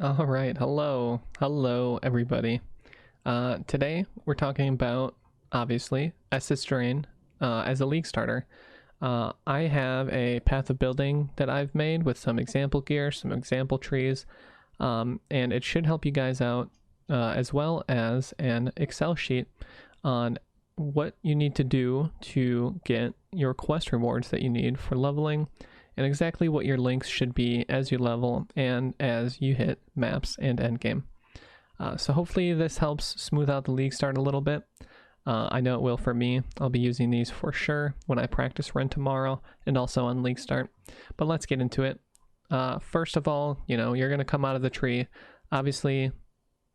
All right, hello everybody. Today we're talking about obviously SS Drain as a league starter. I have a path of building that I've made with some example gear, some example trees, and it should help you guys out as well as an Excel sheet on what you need to do to get your quest rewards that you need for leveling and exactly what your links should be as you level and as you hit maps and endgame. So hopefully this helps smooth out the league start a little bit. I know it will for me. I'll be using these for sure when I practice run tomorrow and also on league start. But let's get into it. First of all, you're going to come out of the tree. Obviously,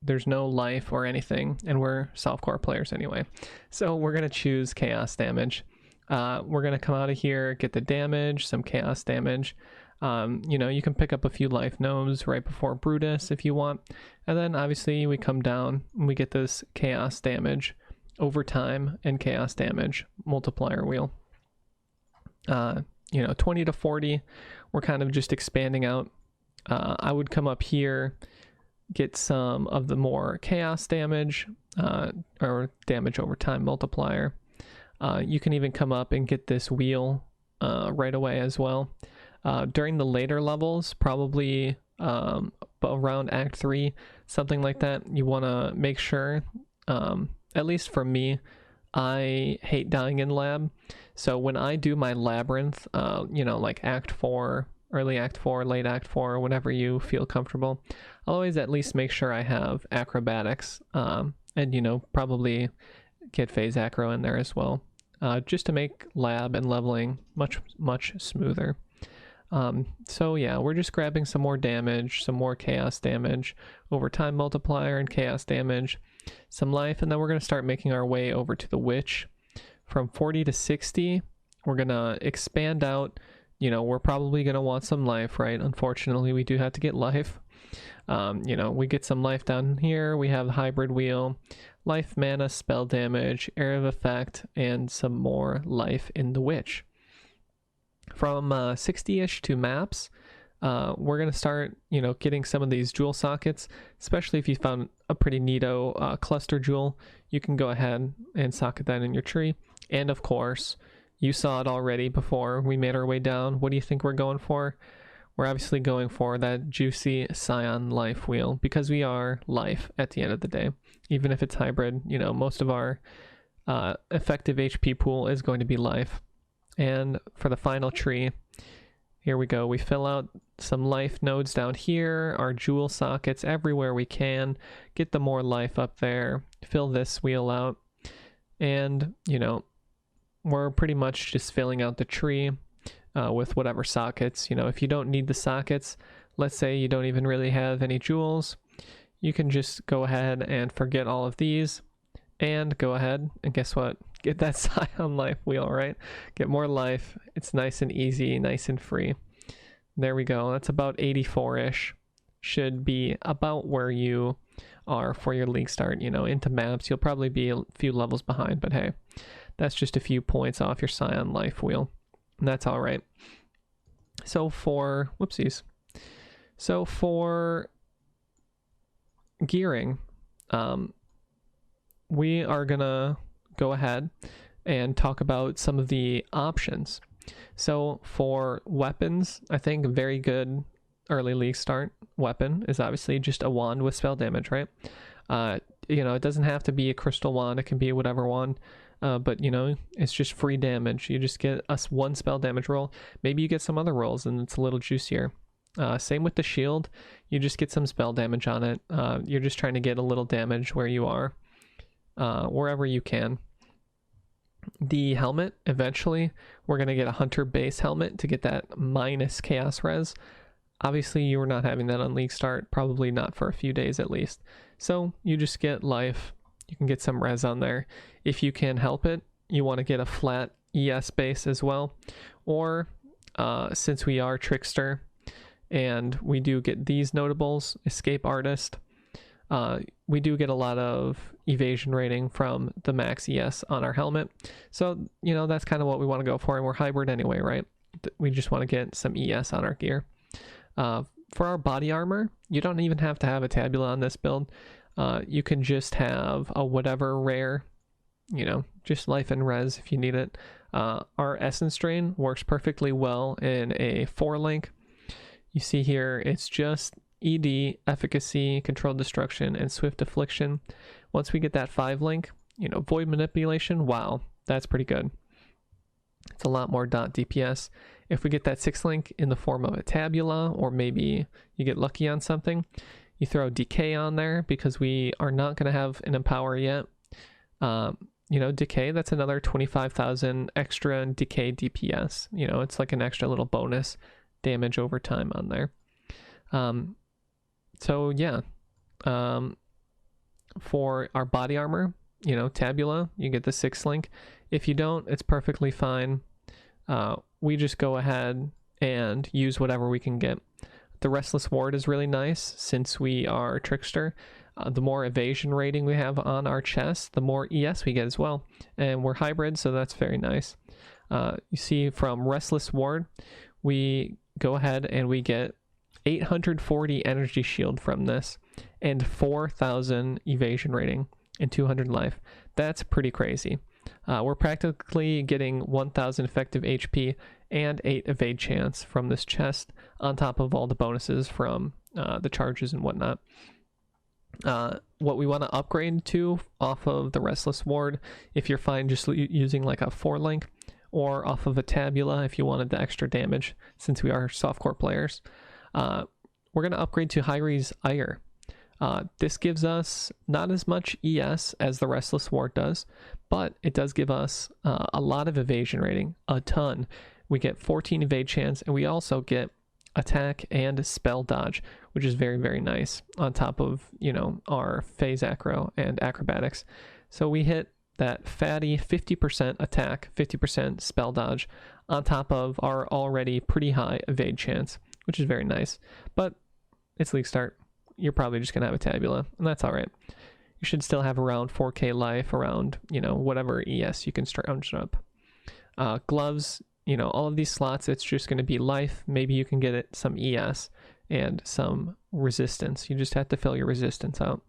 there's no life or anything, and we're softcore players anyway. So we're going to choose chaos damage. We're going to come out of here, get the damage, some chaos damage. You can pick up a few life nodes right before Brutus if you want. And then obviously we come down and we get this chaos damage over time and chaos damage multiplier wheel. 20 to 40, we're kind of just expanding out. I would come up here, get some of the more chaos damage or damage over time multiplier. You can even come up and get this wheel right away as well. During the later levels, probably around Act 3, something like that, you want to make sure, at least for me, I hate dying in lab. So when I do my labyrinth, like Act 4, early Act 4, late Act 4, whenever you feel comfortable, I'll always at least make sure I have acrobatics and, probably get phase acro in there as well, just to make lab and leveling much smoother. So yeah, we're just grabbing some more damage, some more chaos damage, over time multiplier and chaos damage, some life, and then we're going to start making our way over to the witch. From 40 to 60, we're going to expand out. We're probably going to want some life, right? Unfortunately, we do have to get life. We get some life down here. We have hybrid wheel, life, mana, spell damage, area of effect, and some more life in the witch. From 60-ish to maps, we're going to start, getting some of these jewel sockets, especially if you found a pretty neato cluster jewel. You can go ahead and socket that in your tree. And of course, you saw it already before we made our way down. What do you think we're going for? We're obviously going for that juicy Scion life wheel because we are life at the end of the day. Even if it's hybrid, most of our effective HP pool is going to be life. And for the final tree, here we go. We fill out some life nodes down here, our jewel sockets everywhere we can, get the more life up there, fill this wheel out, and, we're pretty much just filling out the tree with whatever sockets. If you don't need the sockets, let's say you don't even really have any jewels, you can just go ahead and forget all of these and go ahead and guess what? Get that Scion life wheel, right? Get more life. It's nice and easy, nice and free. There we go. That's about 84-ish. Should be about where you are for your league start. Into maps, you'll probably be a few levels behind, but hey, that's just a few points off your Scion life wheel. And that's all right. So for, whoopsies. So for gearing, we are gonna go ahead and talk about some of the options. So for weapons, I think a very good early league start weapon is obviously just a wand with spell damage, right? It doesn't have to be a crystal wand, it can be whatever wand, but it's just free damage. You just get us one spell damage roll. Maybe you get some other rolls and it's a little juicier. Same with the shield, you just get some spell damage on it. You're just trying to get a little damage where you are, wherever you can. The helmet, eventually we're going to get a hunter base helmet to get that minus chaos res. Obviously you were not having that on league start, probably not for a few days at least, so you just get life. You can get some res on there if you can help it. You want to get a flat ES base as well, or since we are trickster and we do get these notables, escape artist, we do get a lot of evasion rating from the max ES on our helmet. So, that's kind of what we want to go for. And we're hybrid anyway, right? We just want to get some ES on our gear. For our body armor, you don't even have to have a tabula on this build. You can just have a whatever rare, just life and res if you need it. Our essence drain works perfectly well in a 4-link. You see here, it's just ED, efficacy, controlled destruction, and swift affliction. Once we get that 5-link, void manipulation, wow, that's pretty good. It's a lot more DPS. If we get that 6-link in the form of a tabula, or maybe you get lucky on something, you throw decay on there because we are not going to have an empower yet. Decay, that's another 25,000 extra decay DPS. It's like an extra little bonus damage over time on there. So yeah, for our body armor, tabula, you get the 6-link. If you don't, it's perfectly fine. We just go ahead and use whatever we can get. The Restless Ward is really nice since we are Trickster. The more evasion rating we have on our chest, the more ES we get as well. And we're hybrid, so that's very nice. You see from Restless Ward, we go ahead and we get 840 energy shield from this and 4,000 evasion rating and 200 life. That's pretty crazy. We're practically getting 1,000 effective HP and 8 evade chance from this chest on top of all the bonuses from the charges and whatnot. What we want to upgrade to off of the Restless Ward, if you're fine just using like a 4-link, or off of a tabula if you wanted the extra damage, since we are softcore players, we're going to upgrade to Hyri's Ire. This gives us not as much ES as the Restless Ward does, but it does give us a lot of evasion rating, a ton. We get 14 evade chance, and we also get attack and spell dodge, which is very, very nice on top of, our phase acro and acrobatics. So we hit that fatty 50% attack, 50% spell dodge on top of our already pretty high evade chance, which is very nice. But it's League Start. You're probably just going to have a tabula, and that's all right. You should still have around 4k life, around, whatever ES you can scrounge up. Gloves, all of these slots, it's just going to be life. Maybe you can get it some ES and some resistance. You just have to fill your resistance out.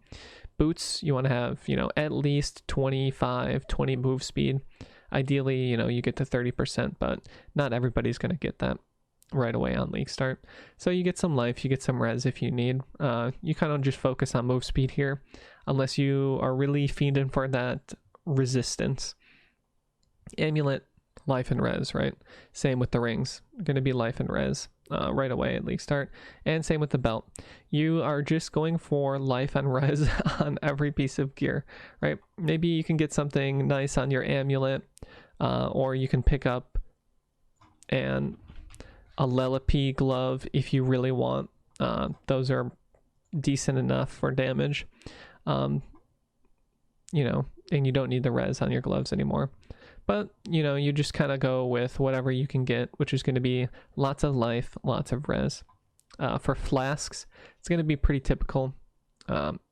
Boots, you want to have, at least 20 move speed. Ideally, you get to 30%, but not everybody's going to get that right away on League Start. So you get some life, you get some res if you need. You kind of just focus on move speed here, unless you are really fiending for that resistance. Amulet, life and res, right? Same with the rings. Going to be life and res right away at League Start. And same with the belt. You are just going for life and res on every piece of gear, right? Maybe you can get something nice on your amulet, or you can pick up a Lelepi glove if you really want. Those are decent enough for damage, and you don't need the res on your gloves anymore. But, you just kind of go with whatever you can get, which is going to be lots of life, lots of res. For flasks, it's going to be pretty typical.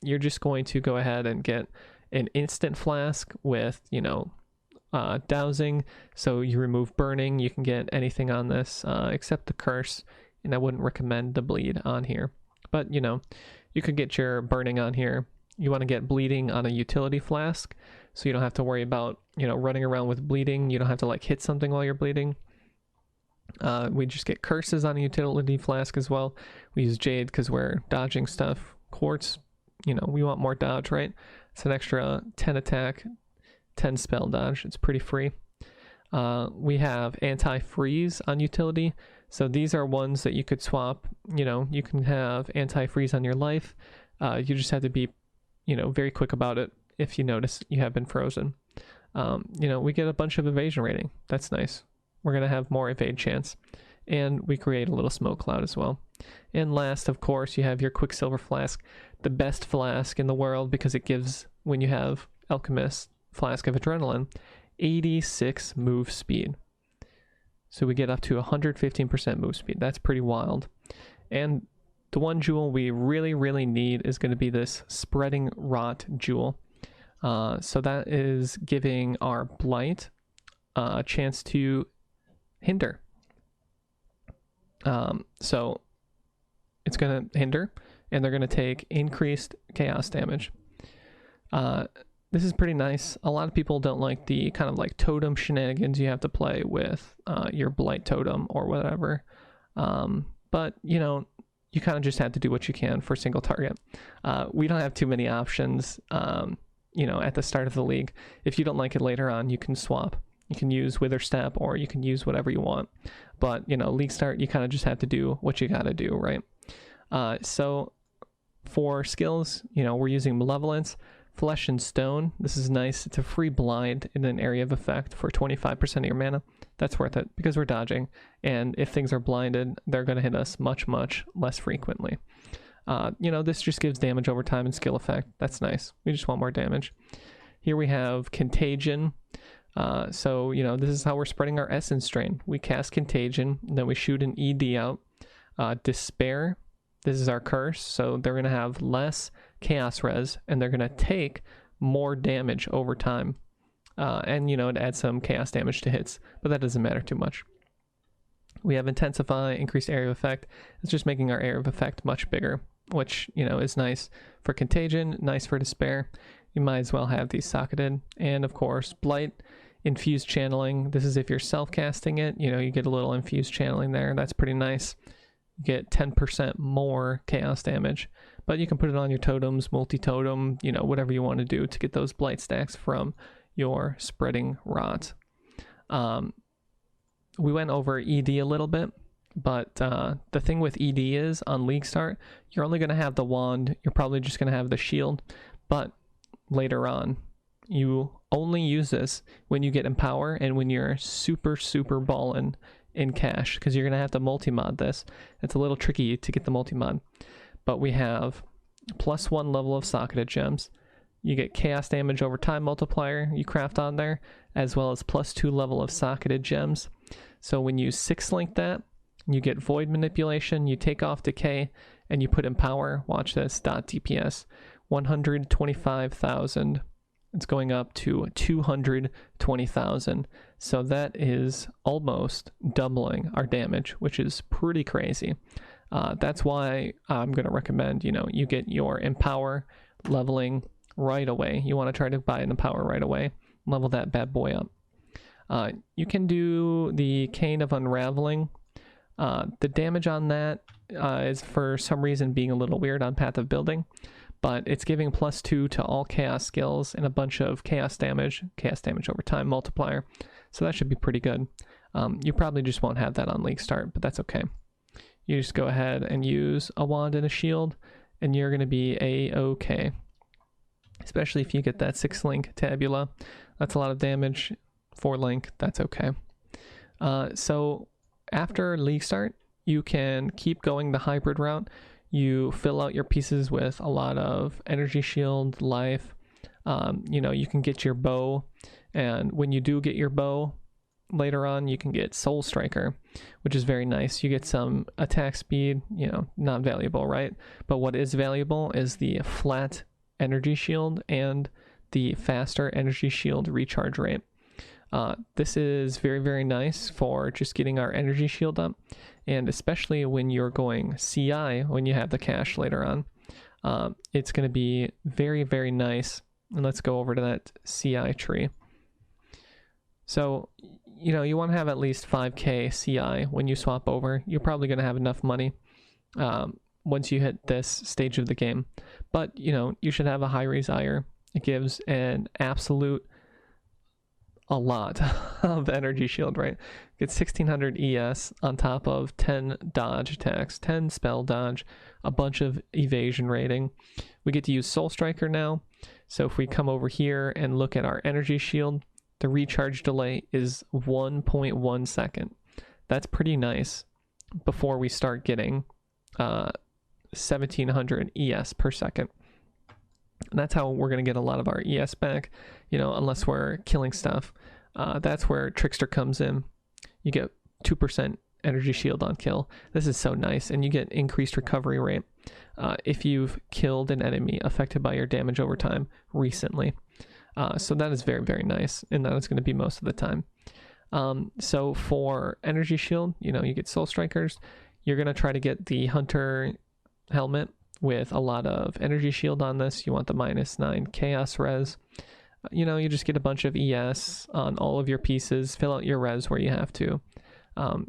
You're just going to go ahead and get an instant flask with, dowsing. So you remove burning. You can get anything on this except the curse. And I wouldn't recommend the bleed on here. But, you could get your burning on here. You want to get bleeding on a utility flask, so you don't have to worry about, running around with bleeding. You don't have to hit something while you're bleeding. We just get curses on a utility flask as well. We use jade because we're dodging stuff. Quartz, we want more dodge, right? It's an extra 10 attack, 10 spell dodge. It's pretty free. We have anti-freeze on utility. So these are ones that you could swap. You can have anti-freeze on your life. You just have to be very quick about it if you notice you have been frozen. We get a bunch of evasion rating. That's nice. We're going to have more evade chance. And we create a little smoke cloud as well. And last, of course, you have your Quicksilver Flask, the best flask in the world because it gives, when you have Alchemist Flask of Adrenaline, 86 move speed. So we get up to 115% move speed. That's pretty wild. And the one jewel we really, really need is going to be this Spreading Rot jewel. So that is giving our Blight a chance to hinder. So it's going to hinder, and they're going to take increased chaos damage. This is pretty nice. A lot of people don't like the kind of like totem shenanigans you have to play with your blight totem or whatever. But, you know, you kind of just have to do what you can for single target. We don't have too many options, you know, at the start of the league. If you don't like it later on, you can swap. You can use Wither Step, or you can use whatever you want. But, you know, league start, you kind of just have to do what you got to do, right? So for skills, you know, we're using Malevolence, Flesh and Stone. This is nice. It's a free blind in an area of effect for 25% of your mana. That's worth it because we're dodging. And if things are blinded, they're going to hit us much, much less frequently. You know, this just gives damage over time and skill effect. That's nice. We just want more damage. Here we have Contagion. So, you know, this is how we're spreading our Essence Drain. We cast Contagion, then we shoot an ED out. Despair, this is our curse, so they're going to have less chaos res, and they're going to take more damage over time. And, you know, it adds some chaos damage to hits, but that doesn't matter too much. We have Intensify, increased area of effect. It's just making our area of effect much bigger, which, you know, is nice for Contagion, nice for Despair. You might as well have these socketed. And, of course, Blight, Infused Channeling. This is if you're self-casting it, you know, you get a little Infused Channeling there. That's pretty nice. You get 10% more chaos damage. But you can put it on your totems, multi-totem, you know, whatever you want to do to get those Blight stacks from your Spreading Rot. We went over ED a little bit, but the thing with ED is, on League Start, you're only going to have the wand. You're probably just going to have the shield. But later on, you only use this when you get Empower and when you're super, super ballin' in cash, because you're going to have to multi-mod this. It's a little tricky to get the multi-mod. But we have +1 level of socketed gems. You get chaos damage over time multiplier you craft on there, as well as +2 level of socketed gems. So when you 6-link that, you get Void Manipulation, you take off Decay, and you put Empower, watch this, .dps, 125,000. It's going up to 220,000. So that is almost doubling our damage, which is pretty crazy. That's why I'm going to recommend, you know, you get your Empower leveling right away. You want to try to buy an Empower right away. Level that bad boy up. You can do the Cane of Unraveling. The damage on that is for some reason being a little weird on Path of Building, but it's giving +2 to all chaos skills and a bunch of chaos damage over time multiplier. So that should be pretty good. You probably just won't have that on League Start, but that's okay. You just go ahead and use a wand and a shield, and you're going to be a-okay. Especially if you get that 6-link Tabula. That's a lot of damage. 4-link, that's okay. So after League Start, you can keep going the hybrid route. You fill out your pieces with a lot of energy shield, life. You know, you can get your bow, and when you do get your bow, later on you can get Soul Striker, which is very nice. You get some attack speed, you know, not valuable, right? But what is valuable is the flat energy shield and the faster energy shield recharge rate. This is very, very nice for just getting our energy shield up, and especially when you're going CI, when you have the cash later on, it's going to be very, very nice. And let's go over to that CI tree. So, you know, you want to have at least 5k CI when you swap over. You're probably going to have enough money once you hit this stage of the game. But, you know, you should have a high Resire. It gives an absolute a lot of energy shield, right? Get 1600 ES on top of 10 dodge attacks, 10 spell dodge, a bunch of evasion rating. We get to use Soul Striker now. So if we come over here and look at our energy shield, the recharge delay is 1.1 second. That's pretty nice before we start getting 1700 ES per second. And that's how we're going to get a lot of our ES back, you know, unless we're killing stuff. That's where Trickster comes in. You get 2% energy shield on kill. This is so nice. And you get increased recovery rate if you've killed an enemy affected by your damage over time recently. So that is very, very nice. And that is going to be most of the time. So for energy shield, you know, you get Soul Strikers. You're going to try to get the Hunter helmet with a lot of energy shield on this. You want the -9 chaos res. You know, you just get a bunch of ES on all of your pieces, fill out your res where you have to.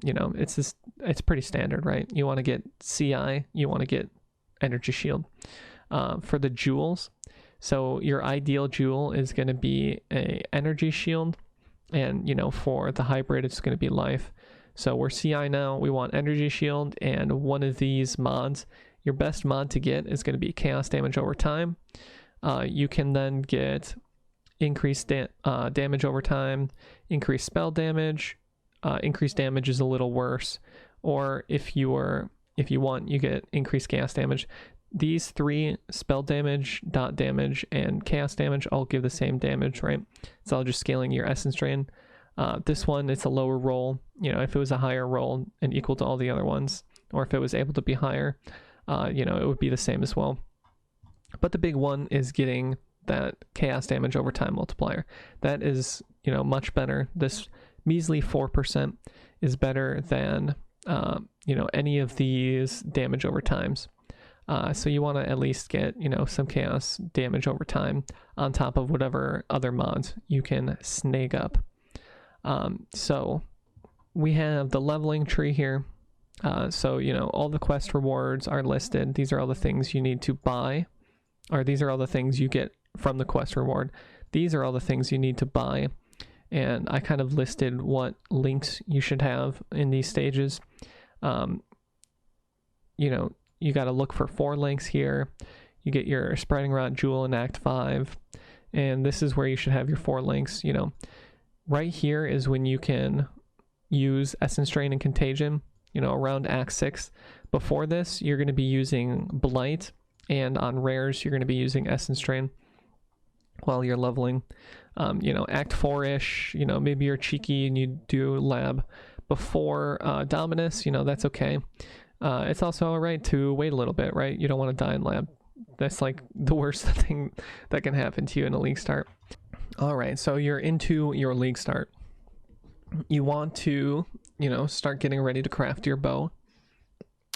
You know, it's pretty standard, right? You want to get CI, you want to get energy shield. For the jewels, so your ideal jewel is going to be a energy shield, and you know, for the hybrid it's going to be life. So we're CI now, we want energy shield, and one of these mods, your best mod to get is going to be chaos damage over time. You can then get increased damage over time, increased spell damage. Increased damage is a little worse, or if you want, you get increased chaos damage. These three, spell damage, dot damage, and chaos damage, all give the same damage, right? It's all just scaling your essence drain. This one, it's a lower roll. You know, if it was a higher roll and equal to all the other ones, or if it was able to be higher, you know, it would be the same as well. But the big one is getting that chaos damage over time multiplier. That is, you know, much better. This measly 4% is better than, you know, any of these damage over times. So you want to at least get, you know, some chaos damage over time on top of whatever other mods you can snag up. So we have the leveling tree here. So, you know, all the quest rewards are listed. These are all the things you need to buy, or these are all the things you get from the quest reward. These are all the things you need to buy. And I kind of listed what links you should have in these stages. You know, you got to look for 4 links here. You get your Spreading Rot Jewel in Act 5. And this is where you should have your 4 links. You know, right here is when you can use Essence Drain and Contagion, you know, around Act 6. Before this, you're going to be using Blight. And on rares, you're going to be using Essence Drain while you're leveling. You know, Act 4-ish, you know, maybe you're cheeky and you do lab before Dominus, you know, that's okay. It's also all right to wait a little bit, right? You don't want to die in lab. That's like the worst thing that can happen to you in a league start. All right, so you're into your league start. You want to, you know, start getting ready to craft your bow.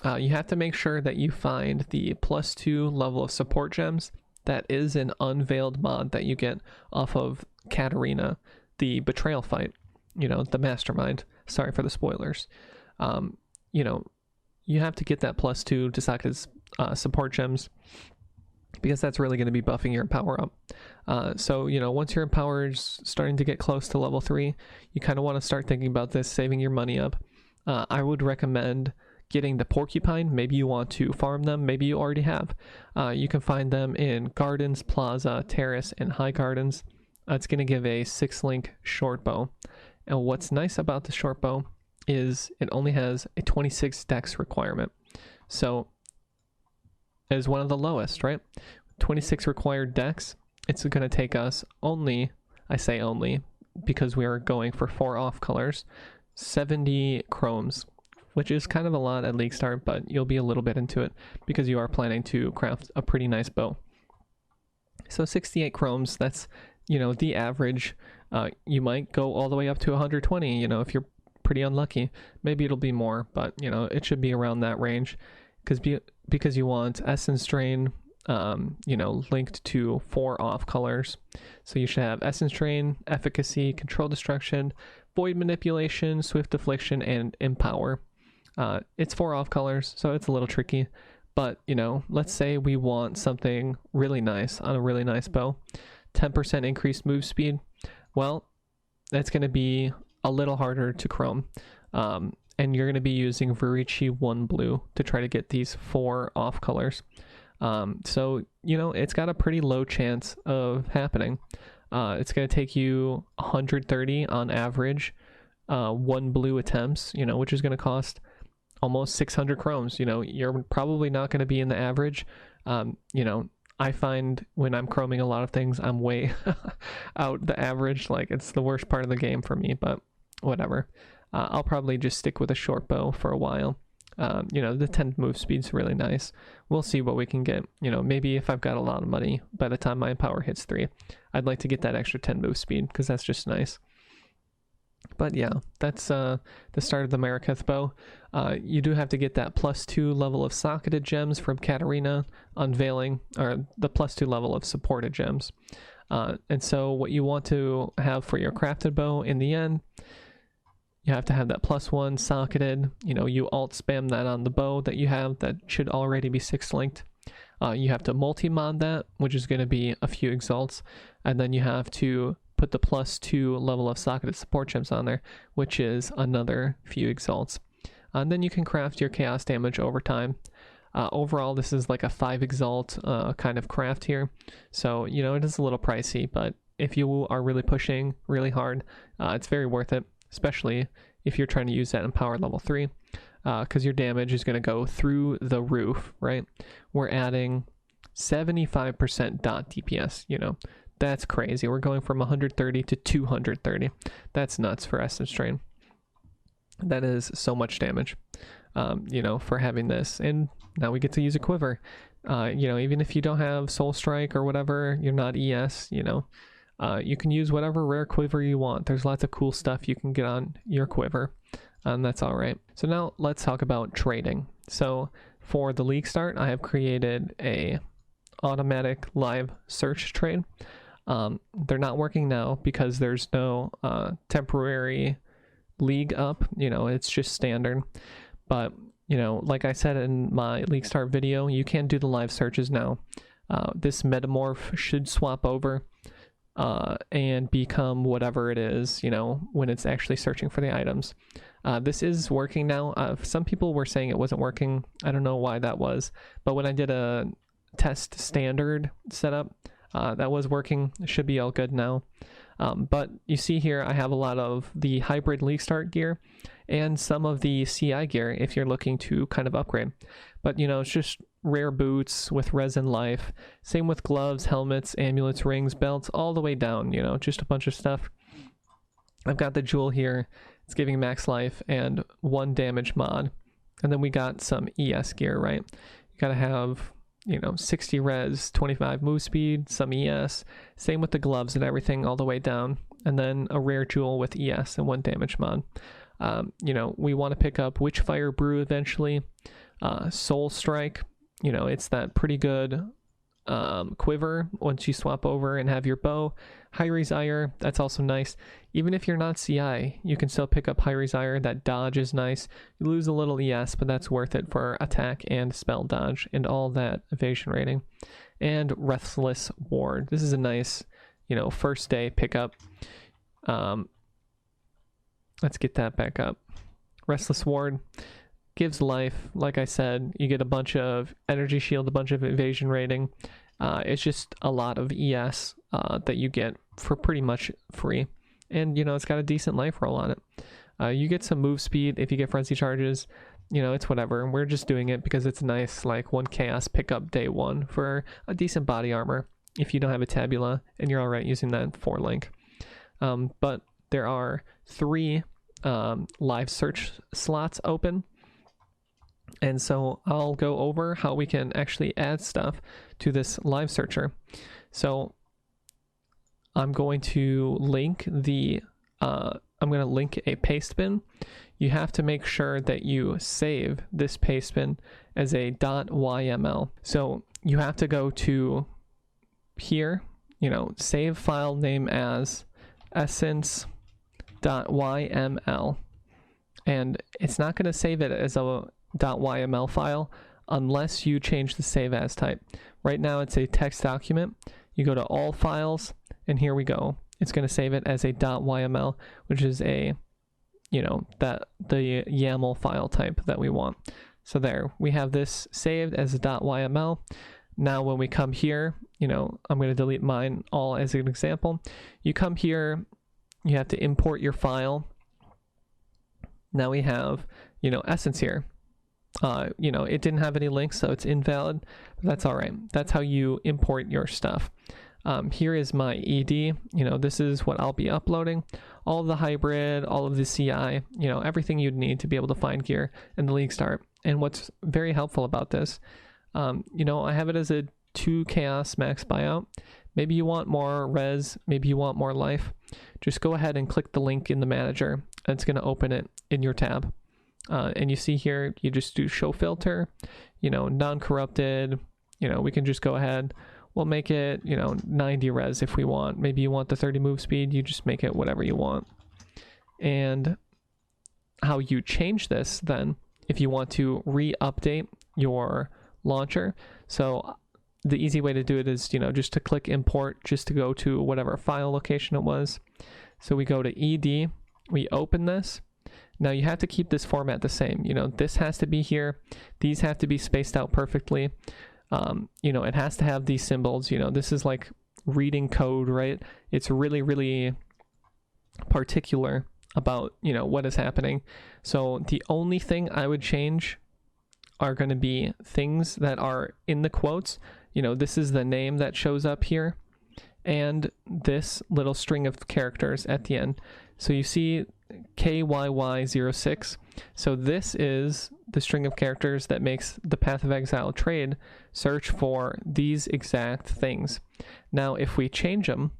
You have to make sure that you find the +2 level of support gems. That is an unveiled mod that you get off of Katarina, the betrayal fight, you know, the mastermind. Sorry for the spoilers. You know, you have to get that +2 to Sokka's support gems, because that's really going to be buffing your power up. So, you know, once your empower is starting to get close to level 3, you kind of want to start thinking about this, saving your money up. I would recommend getting the porcupine. Maybe you want to farm them, maybe you already have. You can find them in Gardens, Plaza, Terrace, and High Gardens. It's going to give a 6-link short bow. And what's nice about the short bow is it only has a 26 dex requirement. So it is one of the lowest, right? 26 required dex. It's going to take us only, I say only, because we are going for 4 off colors, 70 chromes, which is kind of a lot at league start, but you'll be a little bit into it because you are planning to craft a pretty nice bow. So 68 chromes, that's, you know, the average. You might go all the way up to 120, you know, if you're pretty unlucky. Maybe it'll be more, but, you know, it should be around that range because you want Essence Drain, you know, linked to 4 off colors. So you should have Essence Drain, Efficacy, Control Destruction, Void Manipulation, Swift Affliction, and Empower. It's 4 off colors, so it's a little tricky, but, you know, let's say we want something really nice on a really nice bow. 10% increased move speed. Well, that's going to be a little harder to chrome, and you're going to be using Verici 1 blue to try to get these 4 off colors. So, you know, it's got a pretty low chance of happening. It's going to take you 130 on average, 1 blue attempts, you know, which is going to cost almost 600 chromes. You know, you're probably not going to be in the average. You know, I find when I'm chroming a lot of things, I'm way out the average. Like, it's the worst part of the game for me, but whatever. I'll probably just stick with a short bow for a while. You know, the 10 move speed's really nice. We'll see what we can get. You know, maybe if I've got a lot of money by the time my power hits 3, I'd like to get that extra 10 move speed because that's just nice. But yeah, that's the start of the Mariketh bow. You do have to get that +2 level of socketed gems from Katarina unveiling, or the +2 level of supported gems. And so what you want to have for your crafted bow in the end, you have to have that +1 socketed. You know, you alt spam that on the bow that you have that should already be 6 linked. You have to multi-mod that, which is going to be a few exalts, and then you have to put the +2 level of socketed support gems on there, which is another few exalts. And then you can craft your chaos damage over time. Overall, this is like a 5 exalt kind of craft here, so you know it is a little pricey, but if you are really pushing really hard, it's very worth it, especially if you're trying to use that in power level 3, because your damage is going to go through the roof, right? We're adding 75% dot DPS, you know. That's crazy. We're going from 130 to 230. That's nuts for Essence Drain. That is so much damage, you know, for having this. And now we get to use a quiver. You know, even if you don't have Soul Strike or whatever, you're not ES, you know, you can use whatever rare quiver you want. There's lots of cool stuff you can get on your quiver, and that's all right. So now let's talk about trading. So for the league start, I have created a automatic live search trade. They're not working now because there's no temporary league up, you know, it's just standard. But, you know, like I said in my league start video, you can do the live searches now. This metamorph should swap over and become whatever it is, you know, when it's actually searching for the items. This is working now. Some people were saying it wasn't working. I don't know why that was, but when I did a test standard setup, that was working. It should be all good now. But you see here, I have a lot of the hybrid league start gear and some of the CI gear if you're looking to kind of upgrade. But, you know, it's just rare boots with resin life. Same with gloves, helmets, amulets, rings, belts, all the way down, you know, just a bunch of stuff. I've got the jewel here. It's giving max life and 1 damage mod. And then we got some ES gear, right? You gotta have, you know, 60 res, 25 move speed, some ES. Same with the gloves and everything all the way down. And then a rare jewel with ES and 1 damage mod. You know, we want to pick up Witchfire Brew eventually. Soul Strike, you know, it's that pretty good quiver once you swap over and have your bow. Hyri's Ire, that's also nice. Even if you're not CI, you can still pick up Hyri's Ire. That dodge is nice. You lose a little ES, but that's worth it for attack and spell dodge and all that evasion rating. And Restless Ward. This is a nice, you know, first day pickup. Let's get that back up. Restless Ward gives life. Like I said, you get a bunch of energy shield, a bunch of evasion rating. It's just a lot of ES that you get for pretty much free. And, you know, it's got a decent life roll on it. You get some move speed if you get frenzy charges. You know, it's whatever. We're just doing it because it's nice, like 1 chaos pickup day 1 for a decent body armor if you don't have a tabula and you're alright using that 4 link. But there are 3 live search slots open. And so I'll go over how we can actually add stuff to this live searcher. So I'm going to link the, I'm going to link a pastebin. You have to make sure that you save this pastebin as a .yml. So you have to go to here, you know, save file name as essence.yml. And it's not going to save it as a .yml file unless you change the save as type. Right now it's a text document. You go to all files and here we go. It's going to save it as a .yml, which is a, you know, that the YAML file type that we want. So there, we have this saved as a .yml. Now when we come here, you know, I'm going to delete mine all as an example. You come here, you have to import your file. Now we have, you know, Essence here. You know, it didn't have any links, so it's invalid, but that's all right. That's how you import your stuff. Here is my ED. You know, this is what I'll be uploading. All of the hybrid, all of the CI, you know, everything you'd need to be able to find gear in the league start. And what's very helpful about this, you know, I have it as a 2 chaos max buyout. maybe you want more res, maybe you want more life, just go ahead and click the link in the manager. And it's going to open it in your tab. And you see here, you just do show filter, you know, non-corrupted, you know, we can just go ahead. We'll make it, you know, 90 res if we want. Maybe you want the 30 move speed, you just make it whatever you want. And how you change this then, if you want to re-update your launcher. So the easy way to do it is, you know, just to click import, just to go to whatever file location it was. So we go to ED, we open this. Now you have to keep this format the same. You know, this has to be here. These have to be spaced out perfectly. You know, it has to have these symbols. You know, this is like reading code, right? It's really, really particular about, you know, what is happening. So the only thing I would change are going to be things that are in the quotes. You know, this is the name that shows up here, and this little string of characters at the end. So you see KYY06. So this is the string of characters that makes the Path of Exile trade search for these exact things. Now, if we change them,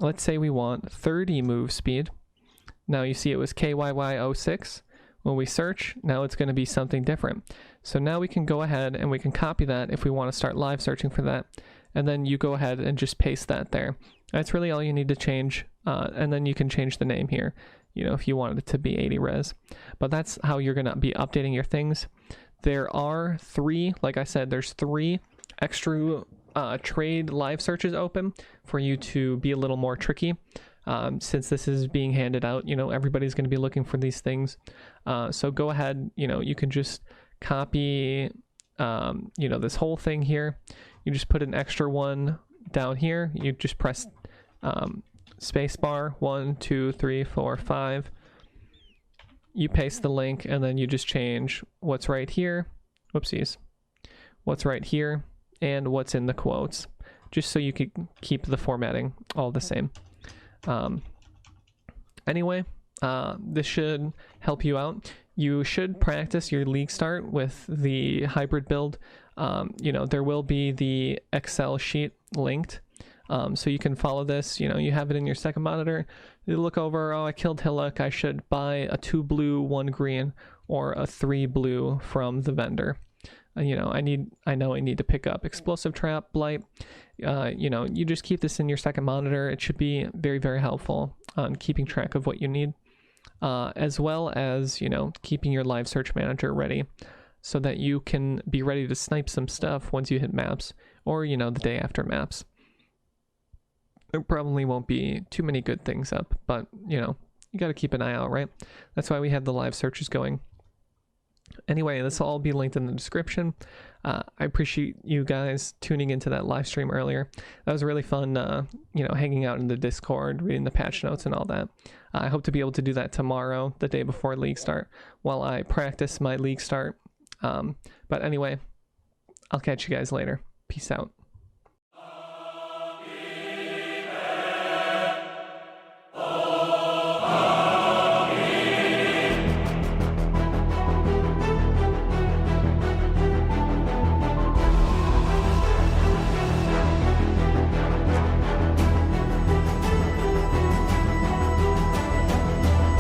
let's say we want 30 move speed. Now you see it was KYY06. When we search, now it's going to be something different. So now we can go ahead and we can copy that if we want to start live searching for that. And then you go ahead and just paste that there. That's really all you need to change. And then you can change the name here, you know, if you wanted it to be 80 res. But that's how you're going to be updating your things. There are three, like I said, there's 3 extra trade live searches open for you to be a little more tricky. Since this is being handed out, you know, everybody's going to be looking for these things. So go ahead, you know, you can just copy, you know, this whole thing here. You just put an extra one down here. You just press space bar, 1, 2, 3, 4, 5. You paste the link, and then you just change what's right here. Whoopsies. What's right here and what's in the quotes, just so you could keep the formatting all the same. Anyway, this should help you out. You should practice your league start with the hybrid build. You know, there will be the Excel sheet linked, so you can follow this. You know, you have it in your second monitor. You look over, oh, I killed Hillock. I should buy a 2 blue, 1 green, or a 3 blue from the vendor. You know, I know I need to pick up Explosive Trap, Blight. You know, you just keep this in your second monitor. It should be very, very helpful on keeping track of what you need, as well as, you know, keeping your live search manager ready so that you can be ready to snipe some stuff once you hit maps, or, you know, the day after maps. There probably won't be too many good things up, but, you know, you got to keep an eye out, right? That's why we have the live searches going. Anyway, this will all be linked in the description. I appreciate you guys tuning into that live stream earlier. That was really fun, you know, hanging out in the Discord, reading the patch notes and all that. I hope to be able to do that tomorrow, the day before league start, while I practice my league start. But anyway, I'll catch you guys later. Peace out.